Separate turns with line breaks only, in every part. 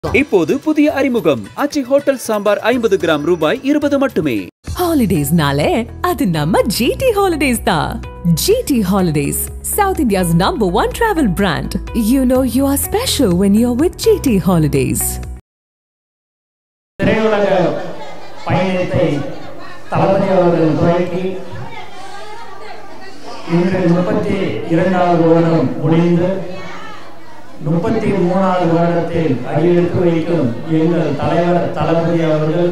இப்போது புதிய அறிமுகம் அச்சி ஹோட்டல் சாம்பார் 50 கிராம் ரூபாய் 20 மட்டுமே.
ஹாலிடேஸ் நாளே அது நம்ம GT ஹாலிடேஸ் தான். GT Holidays, South India's #1 travel brand. You know you are special when you're with GT Holidays.
திரையுலக பயணத்தை தளபதி அவர்கள் துவக்கி இன்று 32வது வருடம் முடிந்து 33வது வருடத்தில் அடியெடுத்து வைக்கும் எங்கள் தலைவர் தளபதி அவர்கள்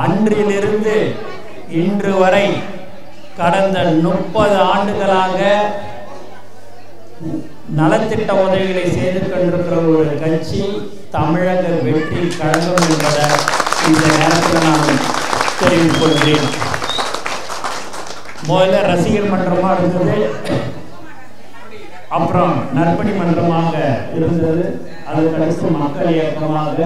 அன்றிலிருந்து இன்று வரை கடந்த 30 ஆண்டுகளாக நலத்திட்ட உதவிகளை செய்து கொண்டிருக்கிற ஒரு கட்சி தமிழக வெற்றி கழகம் என்பதை இந்த நேரத்தில் நான் தெரிவித்துக் கொள்கிறேன். முதல்ல ரசிகர் மன்றமாக இருந்தது, அப்புறம் நற்பணி மன்றமாக இருந்தது, அதுக்கடுத்து மக்கள் இயக்கமாக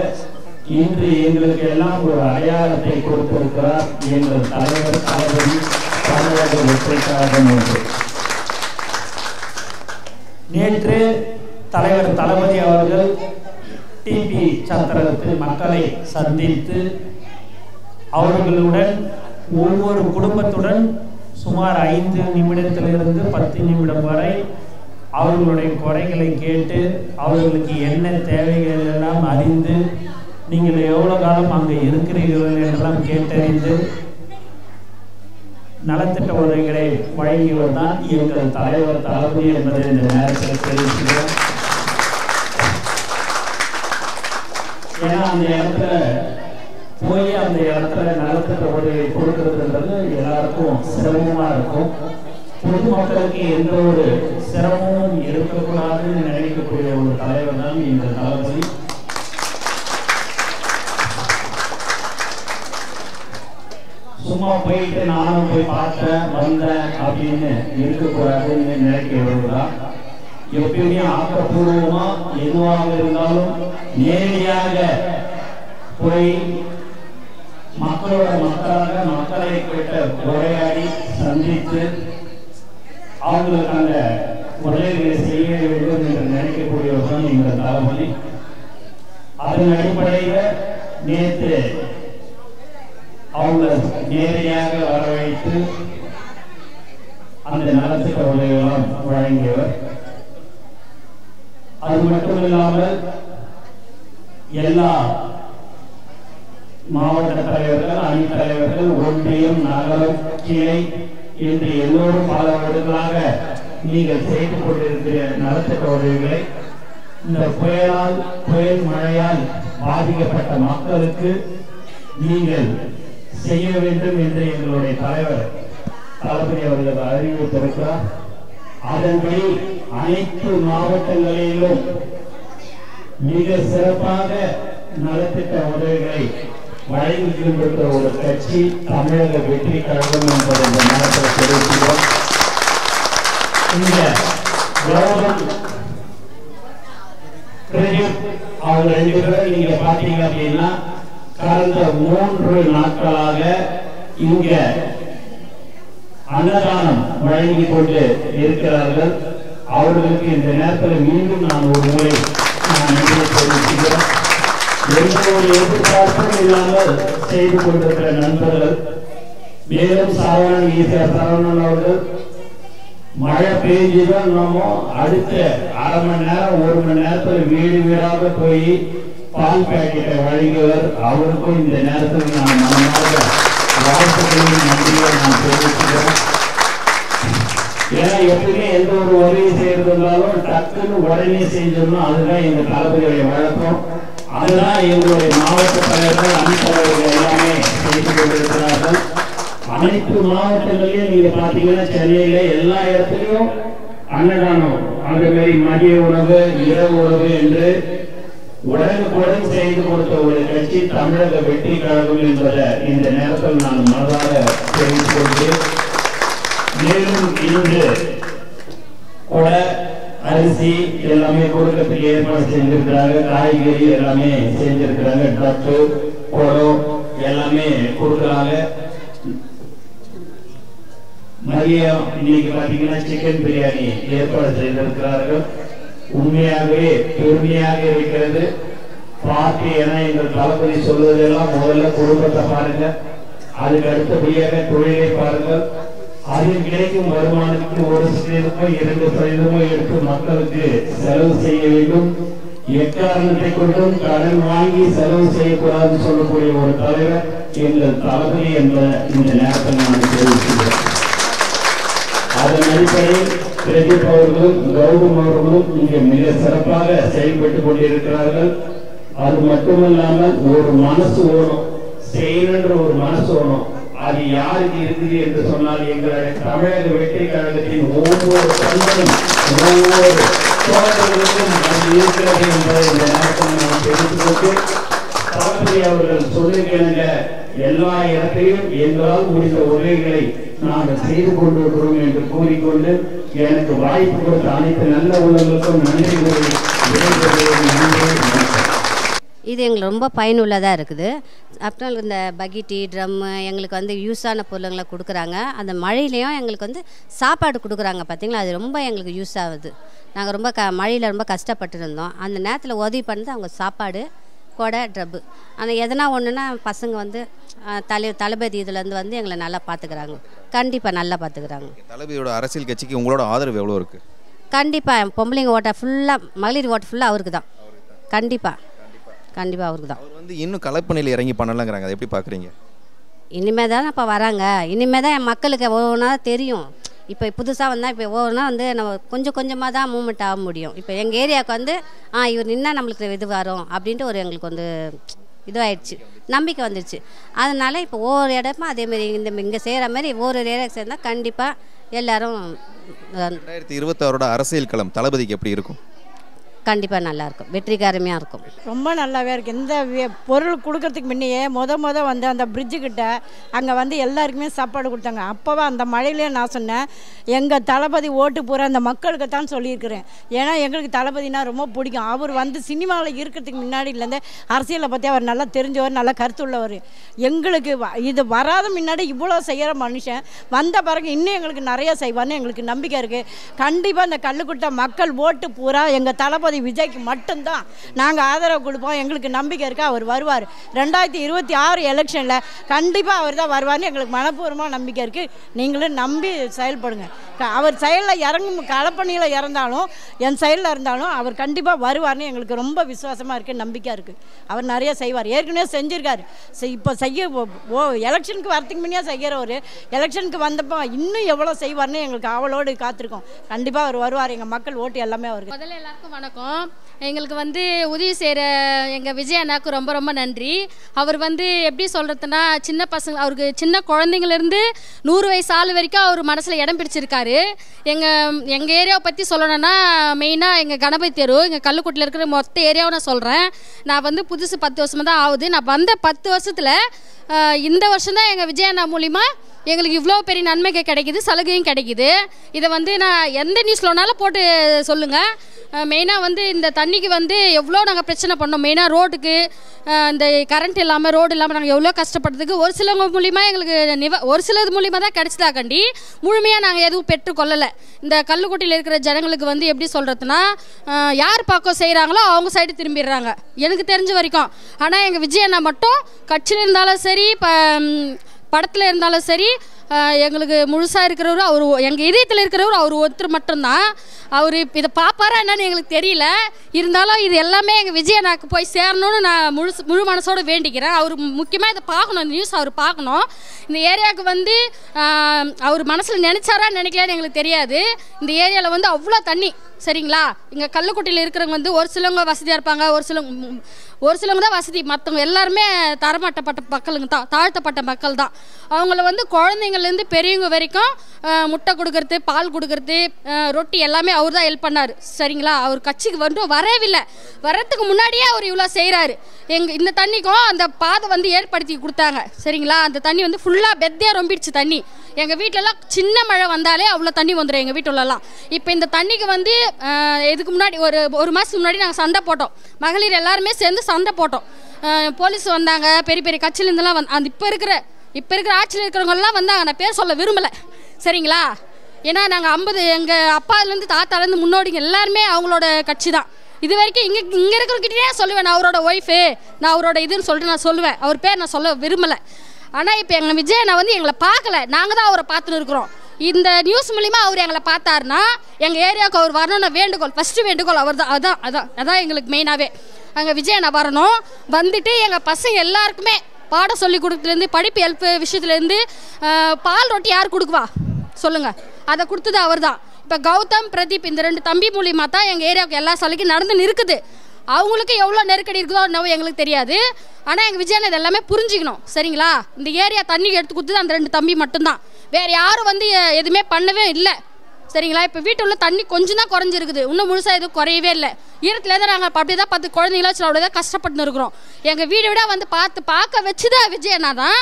இன்று எங்களுக்கு எல்லாம் ஒரு அடையாளத்தை கொடுத்திருக்கிறார் எங்கள் தலைவர் தளபதி தமிழக வெற்றி கழகம் என்று. நேற்று தலைவர் தளபதி அவர்கள் டிபி சத்திரத்தில் மக்களை சந்தித்து அவர்களுடன் ஒவ்வொரு குடும்பத்துடன் சுமார் 5 நிமிடத்திலிருந்து 10 நிமிடம் வரை அவர்களுடைய குறைகளை கேட்டு அவர்களுக்கு என்ன தேவைகள் எல்லாம் அறிந்து நீங்கள் எவ்வளோ காலம் அங்கே இருக்கிறீர்கள் என்றெல்லாம் கேட்டறிந்து நலத்திட்ட உதவிகளை வழங்கியவர் தான் எங்கள் தலைவர் தளபதி என்பதை இந்த நேரத்தில் தெரிவிக்கிறோம். ஏன்னா அந்த இடத்துல போய் அந்த இடத்துல நலத்திட்ட உதவி கொடுக்கறதுன்றது எல்லாருக்கும் சிரமமாக இருக்கும். பொதுமக்களுக்கு எந்த ஒரு சிரமமும் இருக்கக்கூடாதுன்னு நினைக்கக்கூடிய ஒரு தலைவர் தான் எங்கள் தளபதி. சும்மா போயிட்டு நானும் போய் பார்த்தேன் வந்தேன் அப்படின்னு இருக்கக்கூடாதுன்னு நினைக்கிறவர்கள்தான். எப்பயுமே ஆக்கப்பூர்வமா எதுவாக இருந்தாலும் நேரடியாக போய் மக்களாக மக்களை கிட்ட உரையாடி சந்தித்து அவங்களுக்கு அந்த உதவிகளை செய்ய வேண்டும் என்று நினைக்கக்கூடியவர்கள் எங்கள் தளபதி. அதன் அடிப்படையில் நேற்று அவங்க நேரடியாக வரவைத்து அந்த நலத்திட்ட உதவிகளும் வழங்கியவர். அது மட்டுமில்லாமல் எல்லா மாவட்ட தலைவர்கள், அணி தலைவர்கள், ஒன்றியம், நகரம், கிளை என்று எல்லோரும் பல வருடங்களாக நீங்கள் செய்து கொண்டிருக்கிற நலத்திட்ட உதவிகளை இந்த புயல் மழையால் பாதிக்கப்பட்ட மக்களுக்கு நீங்கள் செய்ய வேண்டும் என்று எங்களுடைய தலைவர் தளபதி அவர்கள் அறிவித்திருக்கிறார். அதன்படி அனைத்து மாவட்டங்களிலும் மிக சிறப்பாக நலத்திட்ட உதவிகளை வழங்கிக்கின்ற ஒரு கட்சி தமிழக வெற்றி கழகம் என்பதை இந்த நேரத்தில் தெரிவிக்கிறோம். இந்த அவங்க 2 பேரும் நீங்க பாத்தீங்க அப்படின்னா கடந்த 3 நாட்களாக இங்க அன்னதானம் வழங்கி கொண்டு இருக்கிறார்கள். அவர்களுக்கு இந்த நேரத்தில் மீண்டும் நான் ஒரு முறை தெரிவிக்கிறேன். எந்த ஒரு எதிர்பார்ப்பும் இல்லாமல் செய்து கொண்டிருக்கிற நண்பர்கள். மேலும் சரவணன் அவர்கள் மழை பெய்ஞ்சுதான் நம்ம அடுத்த அரை மணி நேரம் 1 மணி நேரத்தில் வீடு வீடாக போய் பால் பேக்கெட்டை வழங்கியவர். அவருக்கும் இந்த நேரத்தில் நான் மனமாக வாழ்த்துக்களையும் நன்றியை நான் தெரிவிக்கிறேன். ஏன்னா எப்பவுமே எந்த ஒரு உதவி செய்யறதுனாலும் டக்குன்னு உடனே செஞ்சோம்னா அதுதான் எங்க தளபதியுடைய வழக்கம். அதுதான் எங்களுடைய மாவட்ட தலைவர்கள், அணி தலைவர்கள் எல்லாமே செய்து கொண்டிருக்கிறார்கள். அனைத்து மாவட்டங்களையும் நீங்க பாத்தீங்கன்னா சென்னையில எல்லா இடத்துலையும் அன்னதானம், அந்த மாதிரி மதிய உணவு, இரவு உணவு என்று உடனுக்குடன் செய்து கொடுத்த ஒரு கட்சி தமிழக வெற்றி கழகம் என்பதை இந்த நேரத்தில் நான் மனதாக தெரிவித்துக் கொள்கிறேன். மேலும் இன்று கூட அரிசி எல்லாமே கொடுக்கறதுக்கு ஏற்பாடு செஞ்சிருக்கிறாங்க. காய்கறி எல்லாமே செஞ்சிருக்கிறாங்க. ட்ரக்கு, குடம் எல்லாமே கொடுக்குறாங்க. மதியம் இன்னைக்கு பார்த்தீங்கன்னா சிக்கன் பிரியாணி ஏற்பாடு செய்திருக்கிறார்கள். உண்மையாகவே பெருமையாக இருக்கிறது. பார்ட்டி என எங்கள் தளபதி சொல்வதெல்லாம் முதல்ல குடும்பத்தை பாருங்க, அதுக்கு அடுத்தபடியாக தொழிலை பாருங்கள். அதில் கிடைக்கும் வருமானத்துக்கு 1% 2% எடுத்து மக்களுக்கு செலவு செய்ய வேண்டும். எக்காரணத்தை கொண்டும் கடன் வாங்கி செலவு செய்யக்கூடாதுன்னு சொல்லக்கூடிய ஒரு தலைவர் எங்கள் தளபதி என்ற இந்த நேரத்தில் நான் தெரிவிக்கிறேன். அதன் அடிப்படையில் பிரதீப் அவர்களும் கௌதம் அவர்களும் இங்கே மிக சிறப்பாக செயல்பட்டுக் கொண்டிருக்கிறார்கள். அது மட்டுமல்லாமல் ஒரு மனசு ஓடும், செய்யணுன்ற ஒரு மனசு ஓடும். அது யாருக்கு இருக்குது என்று சொன்னால் எங்களுடைய தமிழக வெற்றி கழகத்தின் ஒவ்வொரு கண்களும் ஒவ்வொரு தோழர்களுக்கும் அது இருக்கிறது என்பதை இந்த நேரத்தில் நான் தெரிவித்துக்கொண்டு, தளபதி அவர்கள் சொல்லுகின்ற எல்லா இடத்தையும் எங்களால் முடிந்த உதவிகளை நாங்கள் செய்து கொண்டிருக்கிறோம் என்று கூறிக்கொண்டு, எனக்கு வாய்ப்பு கொடுத்த அனைத்து நல்ல உள்ளவர்களுக்கும் நன்றி கூறி
இது எங்களுக்கு ரொம்ப பயனுள்ளதாக இருக்குது. அப்புறம் இந்த பக்கெட்டி ட்ரம்மு எங்களுக்கு வந்து யூஸான பொருளுங்களை கொடுக்குறாங்க. அந்த மழையிலையும் எங்களுக்கு வந்து சாப்பாடு கொடுக்குறாங்க பார்த்தீங்களா, அது ரொம்ப எங்களுக்கு யூஸ் ஆகுது. நாங்கள் ரொம்ப மழையில் ரொம்ப கஷ்டப்பட்டு இருந்தோம். அந்த நேரத்தில் உதவி பண்ணது அவங்க சாப்பாடு, கொடை, ட்ரப்பு. ஆனால் எதனா ஒன்றுனா பசங்க வந்து தளபதி இதுலேருந்து வந்து எங்களை நல்லா பார்த்துக்கிறாங்க. கண்டிப்பாக நல்லா பார்த்துக்கிறாங்க.
தளபதியோட அரசியல் கட்சிக்கு உங்களோட ஆதரவு எவ்வளோ இருக்குது?
கண்டிப்பாக பொம்பளைங்க ஓட்டை ஃபுல்லாக, மகளிர் ஓட்டை ஃபுல்லாக அவருக்கு தான். கண்டிப்பாக அவருக்கு தான்.
அவர் வந்து இன்னும் கலப்பணியில் இறங்கி பண்ணலாங்கிறாங்க, அதை எப்படி பார்க்குறீங்க?
இனிமேல் தானே இப்போ வராங்க, இனிமேல் தான் என் மக்களுக்கு ஒவ்வொன்றா தெரியும். இப்போ புதுசாக வந்தால் இப்போ ஒவ்வொன்றா வந்து நம்ம கொஞ்சம் கொஞ்சமாக தான் மூவ்மெண்ட் ஆக முடியும். இப்போ எங்கள் ஏரியாவுக்கு வந்து இவர் நின்னா நம்மளுக்கு இது வரும் அப்படின்ட்டு ஒரு எங்களுக்கு வந்து இதுவாகிடுச்சு, நம்பிக்கை வந்துடுச்சு. அதனால் இப்போ ஒவ்வொரு இடமா அதேமாரி இங்கே செய்கிற மாதிரி ஒவ்வொரு ஏரியாவுக்கு சேர்ந்தால் கண்டிப்பாக எல்லோரும்
2026 அரசியல் களம் தளபதிக்கு எப்படி இருக்கும்?
கண்டிப்பாக நல்லாயிருக்கும், வெற்றிகரமாக இருக்கும்.
ரொம்ப நல்லாவே இருக்குது. எந்த பொருள் கொடுக்கறதுக்கு முன்னையே வந்து அந்த பிரிட்ஜுக்கிட்ட அங்கே வந்து எல்லாருக்குமே சாப்பாடு கொடுத்தாங்க. அப்போவே அந்த மழையிலே நான் சொன்னேன், எங்கள் தளபதி ஓட்டு போகிற அந்த மக்களுக்கு தான் சொல்லியிருக்கிறேன். ஏன்னா எங்களுக்கு தளபதினா ரொம்ப பிடிக்கும். அவர் வந்து சினிமாவில் இருக்கிறதுக்கு முன்னாடியிலேருந்து அரசியலை பற்றி அவர் நல்லா தெரிஞ்சவர், நல்லா கருத்துள்ளவர். எங்களுக்கு இது வராத முன்னாடி இவ்வளோ செய்கிற மனுஷன் வந்த பிறகு இன்னும் எங்களுக்கு நிறைய செய்வார்னு எங்களுக்கு நம்பிக்கை இருக்குது. கண்டிப்பாக இந்த கள்ளுக்குட்டை மக்கள் ஓட்டு பூரா எங்கள் தளபதி விஜய்க்கு மட்டும்தான் நாங்கள் ஆதரவு கொடுப்போம். எங்களுக்கு நம்பிக்கை இருக்குது, அவர் வருவார். 2026 எலெக்ஷனில் கண்டிப்பாக அவர் தான் வருவார்னு எங்களுக்கு மனப்பூர்வமாக நம்பிக்கை இருக்குது. நீங்களும் நம்பி செயல்படுங்க. அவர் செயலில் இறங்கும், களப்பணியில் இறந்தாலும் என் செயலில் இருந்தாலும் அவர் கண்டிப்பாக வருவார்னு எங்களுக்கு ரொம்ப விசுவாசமாக இருக்குது, நம்பிக்கை இருக்குது. அவர் நிறைய செய்வார், ஏற்கனவே செஞ்சுருக்காரு. இப்போ எலெக்ஷனுக்கு வரத்துக்கு முன்னே செய்கிற ஒரு எலெக்ஷனுக்கு வந்தப்போ இன்னும் எவ்வளோ செய்வார்னு எங்களுக்கு அவளோடு காத்திருக்கோம். கண்டிப்பாக அவர் வருவார். எங்கள் மக்கள் ஓட்டு எல்லாமே அவருக்கு.
முதல்ல எல்லாருக்கும் வணக்கம். எங்களுக்கு வந்து உதவி செய்கிற எங்கள் விஜய் அண்ணாவுக்கு ரொம்ப ரொம்ப நன்றி. அவர் வந்து எப்படி சொல்கிறதுனா, சின்ன பசங்க, அவருக்கு சின்ன குழந்தைங்கலேருந்து 100 வயசு ஆள் வரைக்கும் அவர் மனசில் இடம் பிடிச்சிருக்காரு. எங்கள் ஏரியாவை பற்றி சொல்லணும்னா மெயினாக எங்கள் கணபதி தெரு, எங்கள் கள்ளுக்குட்டில் இருக்கிற மொத்த ஏரியாவை நான் சொல்கிறேன். நான் வந்து புதுசு 10 வருஷமாக தான் ஆகுது. நான் வந்த 10 வருஷத்தில் இந்த வருஷம் தான் எங்கள் விஜய் அண்ணா மூலிமா எங்களுக்கு இவ்வளோ பெரிய நன்மைகள் கிடைக்கிது, சலுகையும் கிடைக்கிது. இதை வந்து நான் எந்த நியூஸ்லனாலும் போட்டு சொல்லுங்கள். மெயினாக வந்து இந்த தண்ணிக்கு வந்து எவ்வளோ நாங்கள் பிரச்சனை பண்ணோம். மெயினாக ரோடுக்கு இந்த கரண்ட் இல்லாமல், ரோடு இல்லாமல் நாங்கள் எவ்வளோ கஷ்டப்பட்டதுக்கு ஒரு சிலவங்க மூலிமா எங்களுக்கு ஒரு சிலது மூலிமா தான் கிடைச்சதாக்கண்டி முழுமையாக நாங்கள் எதுவும் பெற்றுக்கொள்ளலை. இந்த கள்ளுக்குட்டியில் இருக்கிற ஜனங்களுக்கு வந்து எப்படி சொல்கிறதுனா, யார் பக்கம் செய்கிறாங்களோ அவங்க சைடு திரும்பிடுறாங்க எனக்கு தெரிஞ்ச வரைக்கும். ஆனால் எங்கள் விஜய் அண்ணா மட்டும் கட்சியில் இருந்தாலும் சரி, படத்தில் இருந்தாலும் சரி, எங்களுக்கு முழுசாக இருக்கிறவர் அவர், எங்கள் இதயத்தில் இருக்கிறவர் அவர் ஒருத்தர் மட்டும்தான். அவர் இதை பார்ப்பாரா என்னன்னு எங்களுக்கு தெரியல. இருந்தாலும் இது எல்லாமே எங்கள் விஜய் அண்ணாக்கு போய் சேரணும்னு நான் முழு மனசோடு வேண்டிக்கிறேன். அவர் முக்கியமாக இதை பார்க்கணும், இந்த நியூஸ் அவர் பார்க்கணும். இந்த ஏரியாவுக்கு வந்து அவர் மனசில் நினச்சாரா நினைக்கலான்னு எங்களுக்கு தெரியாது. இந்த ஏரியாவில் வந்து அவ்வளோ தண்ணி, சரிங்களா? இங்கே கள்ளுக்குட்டியில் இருக்கிறவங்க வந்து ஒரு சிலவங்க வசதியாக இருப்பாங்க, ஒரு சிலவங்க தான் வசதி, மற்றவங்க எல்லாருமே தரமாட்டப்பட்ட மக்களுங்க தான், தாழ்த்தப்பட்ட மக்கள் தான். அவங்கள வந்து குழந்தைங்கள்லேருந்து பெரியவங்க வரைக்கும் முட்டை கொடுக்கறது, பால் கொடுக்கறது, ரொட்டி எல்லாமே அவர் தான் ஹெல்ப் பண்ணார், சரிங்களா? அவர் கட்சிக்கு வந்து வரவில்லை, வர்றதுக்கு முன்னாடியே அவர் இவ்வளோ செய்கிறாரு. இந்த தண்ணிக்கும் அந்த பாதை வந்து ஏற்படுத்தி கொடுத்தாங்க, சரிங்களா? அந்த தண்ணி வந்து ஃபுல்லாக பெத்தியாக ரொம்பிடுச்சு தண்ணி. எங்கள் வீட்டிலலாம் சின்ன மழை வந்தாலே அவ்வளோ தண்ணி வந்துடும் எங்கள் வீட்டுலலாம். இப்போ இந்த தண்ணிக்கு வந்து இதுக்கு முன்னாடி ஒரு மாதத்துக்கு முன்னாடி நாங்கள் சண்டை போட்டோம், மகளிர் எல்லாருமே சேர்ந்து சண்டை போட்டோம். போலீஸ் வந்தாங்க, பெரிய பெரிய கட்சியிலேருந்துலாம் அந்த இப்போ இருக்கிற ஆட்சியில் இருக்கிறவங்கலாம் வந்தாங்க. நான் பேர் சொல்ல விரும்பலை, சரிங்களா? ஏன்னா நாங்கள் 50 எங்கள் அப்பாலேருந்து தாத்தாலேருந்து முன்னோடிங்க எல்லாருமே அவங்களோட கட்சி தான். இது வரைக்கும் இங்கே இருக்கிறவங்கிட்டே சொல்லுவேன், நான் அவரோட ஒய்ஃபு, நான் அவரோட இதுன்னு சொல்லிட்டு நான் சொல்லுவேன். அவர் பேர் நான் சொல்ல விரும்பலை. ஆனால் இப்போ எங்கள் விஜய் நான் வந்து எங்களை பார்க்கல, நாங்கள் தான் அவரை பார்த்துன்னு இருக்கிறோம். இந்த நியூஸ் மூலிமா அவர் எங்களை பார்த்தாருன்னா எங்கள் ஏரியாவுக்கு அவர் வரணும்னு வேண்டுகோள், ஃபஸ்ட்டு வேண்டுகோள் அவர் தான். அதான் எங்களுக்கு மெயினாகவே அங்கே விஜய் நான் வரணும். வந்துட்டு எங்கள் பசங்க எல்லாருக்குமே பாடம் சொல்லி கொடுக்குறதுலேருந்து படிப்பு ஹெல்ப் விஷயத்துலேருந்து பால் ரொட்டி யார் கொடுக்குவா சொல்லுங்கள், அதை கொடுத்தது அவர் தான். இப்போ கௌதம் பிரதீப் இந்த 2 தம்பி மூலியமாக தான் எங்கள் ஏரியாவுக்கு எல்லா சலுகையும் நடந்துன்னு இருக்குது. அவங்களுக்கு எவ்வளோ நெருக்கடி இருக்குதோ என்னவோ எங்களுக்கு தெரியாது. ஆனால் எங்கள் விஜயன் இது எல்லாமே புரிஞ்சுக்கணும், சரிங்களா? இந்த ஏரியா தண்ணி எடுத்து கொடுத்தது அந்த 2 தம்பி மட்டும்தான், வேறு யாரும் வந்து எதுவுமே பண்ணவே இல்லை, சரிங்களா? இப்போ வீட்டுள்ள தண்ணி கொஞ்சம் தான் குறைஞ்சிருக்குது, இன்னும் முழுசாக எதுவும் குறையவே இல்லை. ஈரத்தில் தான் நாங்கள் அப்படியே தான் 10 குழந்தைங்களாச்சும் அப்படியே தான் கஷ்டப்பட்டு இருக்கிறோம். எங்கள் வீடு விட வந்து பார்க்க வச்சுதான் விஜயனா தான்.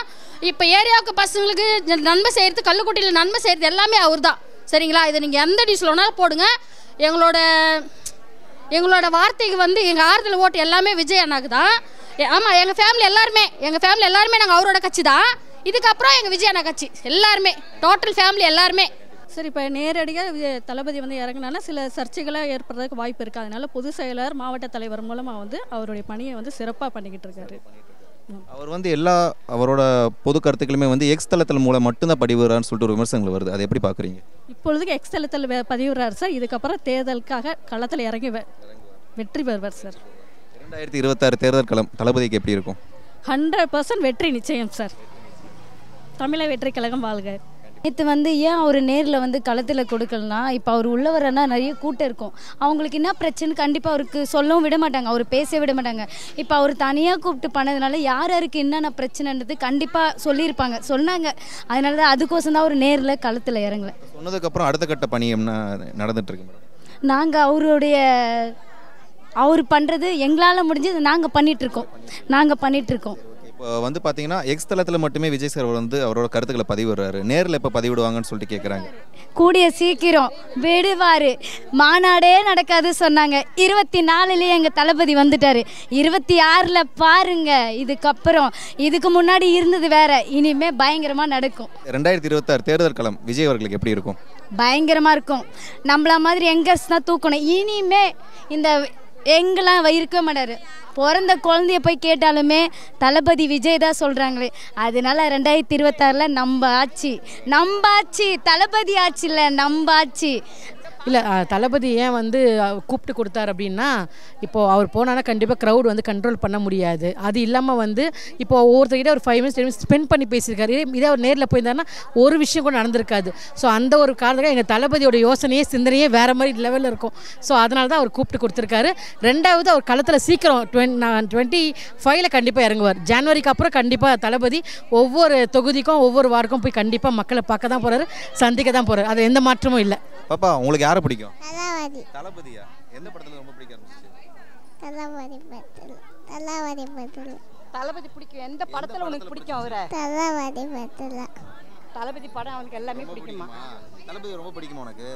இப்போ ஏரியாவுக்கு பசங்களுக்கு நன்மை செய்கிறது, கல்லுக்குட்டியில் நன்மை செய்கிறது எல்லாமே அவர் தான், சரிங்களா? இதை நீங்கள் எந்த நியூஸில் வேணாலும் போடுங்க. எங்களோட வார்த்தைக்கு வந்து எங்கள் ஆறுதல் ஓட்டு எல்லாமே விஜய் அண்ணாக்கு தான். ஆமாம், எங்கள் ஃபேமிலி எல்லாருமே நாங்கள் அவரோட கட்சி தான். இதுக்கப்புறம் எங்கள் விஜய் அண்ணா கட்சி எல்லாருமே, டோட்டல் ஃபேமிலி எல்லாருமே.
சரி, இப்போ நேரடியாக தளபதி வந்து இறங்கினால சில சர்ச்சைகளாக ஏற்படுறதுக்கு வாய்ப்பு இருக்குது. அதனால பொதுச் செயலர், மாவட்ட தலைவர் மூலமாக வந்து அவருடைய பணியை வந்து சிறப்பாக பண்ணிக்கிட்டு இருக்காரு.
அவர் வந்து எல்லா அவரோட பொது கருத்துக்களுமே வந்து எக்ஸ் தளத்தில் மூலம் மட்டும்தான் பதிவுறான்னு சொல்லிட்டு ஒரு விமர்சனங்கள் வருது, அதை எப்படி பார்க்குறீங்க?
இப்பொழுதுக்கு எக்ஸ் தளத்தில் பதிவுறாரு சார். இதுக்கப்புறம் தேர்தலுக்காக களத்தில் இறங்கி வெற்றி பெறுவார் சார்.
2026 தேர்தல் களம் தளபதிக்கு எப்படி இருக்கும்?
100% வெற்றி நிச்சயம் சார். தமிழக வெற்றி கழகம் வாழ்க.
நேற்று வந்து ஏன் அவர் நேரில் வந்து களத்தில் கொடுக்கலனா, இப்போ அவர் உள்ளவரன்னா நிறைய கூட்டம் இருக்கும், அவங்களுக்கு என்ன பிரச்சனை கண்டிப்பாக அவருக்கு சொல்லவும் விட மாட்டாங்க, அவர் பேச விட மாட்டாங்க. இப்போ அவர் தனியாக கூப்பிட்டு பண்ணதுனால யார் யாருக்கு என்னென்ன பிரச்சனைன்றது கண்டிப்பாக சொல்லியிருப்பாங்க, சொன்னாங்க. அதனால தான் அதுக்கோசம் தான் அவர் நேரில் களத்தில் இறங்கலை.
சொன்னதுக்கப்புறம் அடுத்த கட்ட பணி என்ன நடந்துட்டு இருக்கு மேடம்?
நாங்கள் அவர் பண்ணுறது எங்களால் முடிஞ்சது நாங்கள் பண்ணிகிட்ருக்கோம்.
இப்போ வந்து பார்த்தீங்கன்னா எக்ஸ் தளத்தில் மட்டுமே விஜய் சார் வந்து அவரோட கருத்துக்களை பதிவிடுறாரு, நேரில் எப்போ பதிவிடுவாங்கன்னு சொல்லிட்டு கேட்குறாங்க.
கூடிய சீக்கிரம் விடுவார். மாநாடே நடக்காது சொன்னாங்க, 24லேயே எங்கள் தளபதி வந்துட்டார். 26ல் பாருங்க. இதுக்கு முன்னாடி இருந்தது வேற, இனிமே பயங்கரமாக நடக்கும்.
2026 தேர்தல் களம் விஜய் அவர்களுக்கு எப்படி இருக்கும்?
பயங்கரமாக இருக்கும். நம்மள மாதிரி யங்கர்ஸ் தான் தூக்கணும். இனிமே இந்த எங்கெல்லாம் இருக்க மாட்டார். பிறந்த குழந்தைய போய் கேட்டாலுமே தளபதி விஜய் தான் சொல்கிறாங்களே. அதனால 2026ல் நம்ம ஆட்சி தளபதி ஆட்சி இல்லை, நம்ம ஆட்சி.
இல்லை, தளபதி ஏன் வந்து கூப்பிட்டு கொடுத்தாரு அப்படின்னா, இப்போது அவர் போனான்னா கண்டிப்பாக க்ரௌட் வந்து கண்ட்ரோல் பண்ண முடியாது. அது இல்லாமல் வந்து இப்போது ஒவ்வொருத்தர்கிட்ட ஒரு 5 minutes 10 minutes ஸ்பெண்ட் பண்ணி பேசியிருக்காரு. இதே அவர் நேரில் போயிருந்தாருன்னா ஒரு விஷயம் கூட நடந்திருக்காது. ஸோ அந்த ஒரு காரணத்துக்காக எங்கள் தளபதியோட சிந்தனையே வேறு மாதிரி லெவலில் இருக்கும். ஸோ அதனால தான் அவர் கூப்பிட்டு கொடுத்துருக்காரு. 2வது அவர் களத்தில் சீக்கிரம் 25ல் கண்டிப்பாக இறங்குவார். ஜனவரிக்கு அப்புறம் கண்டிப்பாக தளபதி ஒவ்வொரு தொகுதிக்கும் ஒவ்வொரு வாரக்கும் போய் கண்டிப்பாக மக்களை பார்க்க தான் போகிறாரு, சந்திக்க தான் போகிறாரு. அது எந்த மாற்றமும் இல்லை.
பாப்பா, உங்களுக்கு யாரை பிடிக்கும்?
தளபதியா?
எந்த படத்துல ரொம்ப பிடிக்கும்?
தளபதி பிடிக்கும். எந்த படத்துல உனக்கு பிடிக்கும் அவரை? தளபதி படம் அவனுக்கு எல்லாமே பிடிக்குமா?
தளபதி ரொம்ப பிடிக்குமா உனக்கு?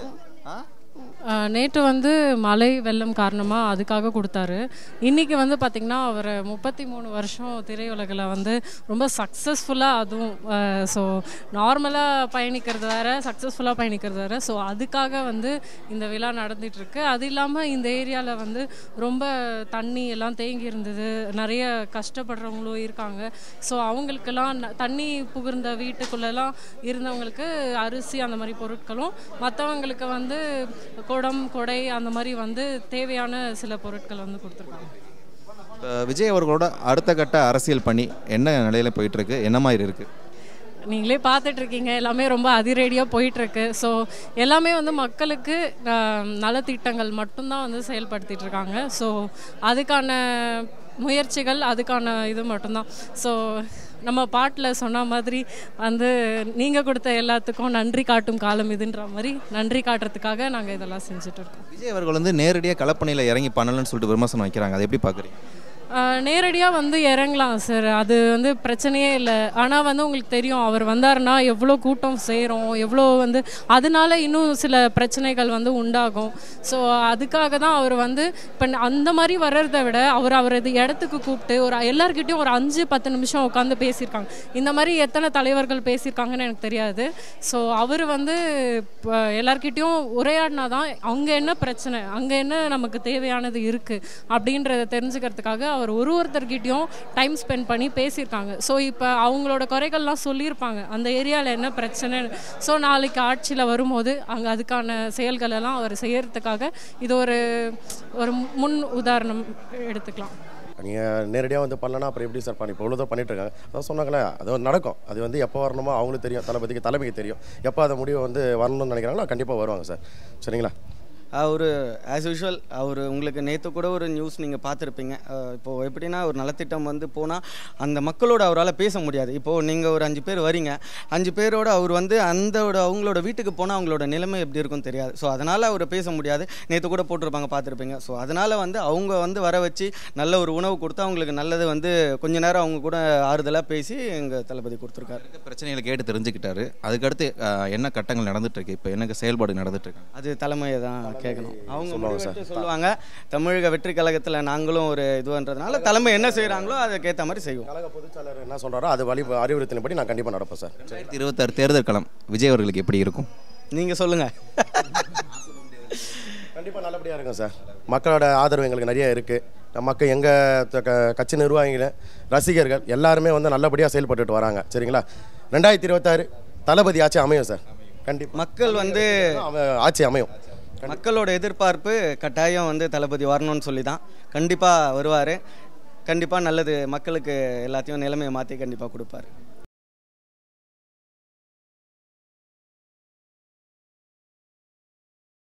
நேற்று வந்து மழை வெள்ளம் காரணமாக அதுக்காக கொடுத்தாரு. இன்றைக்கி வந்து பார்த்திங்கன்னா அவர் 33 வருஷம் திரையுலகில் வந்து ரொம்ப சக்ஸஸ்ஃபுல்லாக, அதுவும் ஸோ நார்மலாக பயணிக்கிறது வேறு, சக்ஸஸ்ஃபுல்லாக பயணிக்கிறது வேறு. ஸோ அதுக்காக வந்து இந்த விழா நடந்துகிட்ருக்கு. அது இல்லாமல் இந்த ஏரியாவில் வந்து ரொம்ப தண்ணி எல்லாம் தேங்கி இருந்தது, நிறைய கஷ்டப்படுறவங்களும் இருக்காங்க. ஸோ அவங்களுக்கெல்லாம் தண்ணி புகுந்த வீட்டுக்குள்ளெல்லாம் இருந்தவங்களுக்கு அரிசி அந்த மாதிரி பொருட்களும், மற்றவங்களுக்கு வந்து குடம் கொடை அந்த மாதிரி வந்து தேவையான சில பொருட்கள் வந்து கொடுத்துருக்காங்க.
விஜய் அவர்களோட அடுத்த கட்ட அரசியல் பணி என்ன நிலையில போயிட்டு இருக்கு, என்ன மாதிரி இருக்கு?
நீங்களே பார்த்துட்ருக்கீங்க, எல்லாமே ரொம்ப அதிரடியாக போயிட்டுருக்கு. ஸோ எல்லாமே வந்து மக்களுக்கு நலத்திட்டங்கள் மட்டும்தான் வந்து செயல்படுத்திகிட்டு இருக்காங்க. ஸோ அதுக்கான முயற்சிகள், அதுக்கான இது மட்டும்தான். ஸோ நம்ம பாட்டில் சொன்ன மாதிரி வந்து நீங்கள் கொடுத்த எல்லாத்துக்கும் நன்றி காட்டும் காலம் இதுன்ற மாதிரி நன்றி காட்டுறதுக்காக நாங்கள் இதெல்லாம் செஞ்சுட்டு இருக்கோம்.
விஜய் அவர்கள் வந்து நேரடியாக களப்பணியில் இறங்கி பண்ணலன்னு சொல்லிட்டு விமர்சனம் வைக்கிறாங்க, அதை எப்படி பார்க்குறீங்க?
நேரடியாக வந்து இறங்கலாம் சார், அது வந்து பிரச்சனையே இல்லை. ஆனால் வந்து உங்களுக்கு தெரியும் அவர் வந்தாருன்னா எவ்வளோ கூட்டம் சேரும், எவ்வளோ வந்து அதனால இன்னும் சில பிரச்சனைகள் வந்து உண்டாகும். ஸோ அதுக்காக தான் அவர் வந்து இப்போ அந்த மாதிரி வர்றதை விட அவரது இடத்துக்கு கூப்பிட்டு ஒரு எல்லாருக்கிட்டையும் ஒரு 5-10 நிமிஷம் உட்காந்து பேசியிருக்காங்க. இந்த மாதிரி எத்தனை தலைவர்கள் பேசியிருக்காங்கன்னு எனக்கு தெரியாது. ஸோ அவர் வந்து எல்லார்கிட்டையும் உரையாடினா தான் அங்கே என்ன பிரச்சனை, அங்கே என்ன நமக்கு தேவையானது இருக்குது அப்படின்றத தெரிஞ்சுக்கிறதுக்காக அவர் ஒருத்தர்கிட்டையும் டைம் ஸ்பெண்ட் பண்ணி பேசியிருக்காங்க. ஸோ இப்போ அவங்களோட குறைகள்லாம் சொல்லியிருப்பாங்க, அந்த ஏரியாவில் என்ன பிரச்சனை. ஸோ நாளைக்கு ஆட்சியில் வரும்போது அங்கே அதுக்கான செயல்களெல்லாம் அவர் செய்யறதுக்காக இது ஒரு முன் உதாரணம் எடுத்துக்கலாம்.
நீங்கள் நேரடியாக வந்து பண்ணலன்னா அப்புறம் எப்படி சார் பண்ணி இப்போ இவ்வளோ தான் பண்ணிட்டுருக்காங்க. அதான் சொன்னாங்களே, அது நடக்கும். அது வந்து எப்போ வரணுமோ அவங்களுக்கு தெரியும், தலைமைக்கு தெரியும். எப்போ அதை முடிவு வந்து வரணும்னு நினைக்கிறாங்களோ கண்டிப்பாக வருவாங்க சார். சரிங்களா?
அவர் ஆஸ் யூஷுவல் அவர் உங்களுக்கு நேற்று கூட ஒரு நியூஸ் நீங்கள் பார்த்துருப்பீங்க. இப்போது எப்படின்னா ஒரு நலத்திட்டம் வந்து போனால் அந்த மக்களோட அவரால் பேச முடியாது. இப்போது நீங்கள் ஒரு 5 பேர் வரீங்க, 5 பேரோட அவர் வந்து அவங்களோட வீட்டுக்கு போனால் அவங்களோட நிலைமை எப்படி இருக்குன்னு தெரியாது. ஸோ அதனால் அவர் பேச முடியாது. நேற்று கூட போட்டிருப்பாங்க, பார்த்துருப்பீங்க. ஸோ அதனால் வந்து அவங்க வந்து வர வச்சு நல்ல ஒரு உணவு கொடுத்து அவங்களுக்கு நல்லது வந்து கொஞ்ச நேரம் அவங்க கூட ஆறுதலாக பேசி எங்கள் தளபதி கொடுத்துருக்காரு.
பிரச்சனைகளை கேட்டு தெரிஞ்சுக்கிட்டாரு. அதுக்கடுத்து என்ன கட்டங்கள் நடந்துட்டுருக்கு, இப்போ என்ன செயல்பாடு நடந்துட்டுருக்கு,
அது தலைமையை தான் கேட்கணும். அவங்க சொல்லுவாங்க. தமிழக வெற்றி கழகத்தில் நாங்களும் ஒரு இதுன்றதுனால தலைமை என்ன செய்கிறாங்களோ அதுக்கேற்ற மாதிரி செய்வோம்.
கழக பொதுச்செயலாளர் என்ன சொல்கிறாரோ அது அறிவுறுத்தினபடி நான் கண்டிப்பாக நடப்பேன் சார்.
2026 தேர்தல் களம் விஜய் அவர்களுக்கு எப்படி இருக்கும்
நீங்கள் சொல்லுங்கள்.
கண்டிப்பாக நல்லபடியாக இருக்கும் சார். மக்களோட ஆதரவு எங்களுக்கு நிறைய இருக்குது. மக்கள் எங்கள் கட்சி நிர்வாகிகள், ரசிகர்கள் எல்லாருமே வந்து நல்லபடியாக செயல்பட்டுட்டு வராங்க. சரிங்களா? 2026 தளபதி ஆட்சி அமையும் சார். கண்டிப்பாக மக்கள் வந்து ஆட்சி அமையும்.
மக்களோட எதிர்பார்ப்பு கட்டாயம் வந்து தளபதி வரணும்னு சொல்லி தான். கண்டிப்பாக வருவார். கண்டிப்பாக நல்லது, மக்களுக்கு எல்லாத்தையும் நிலைமையை மாற்றி கண்டிப்பாக கொடுப்பார்.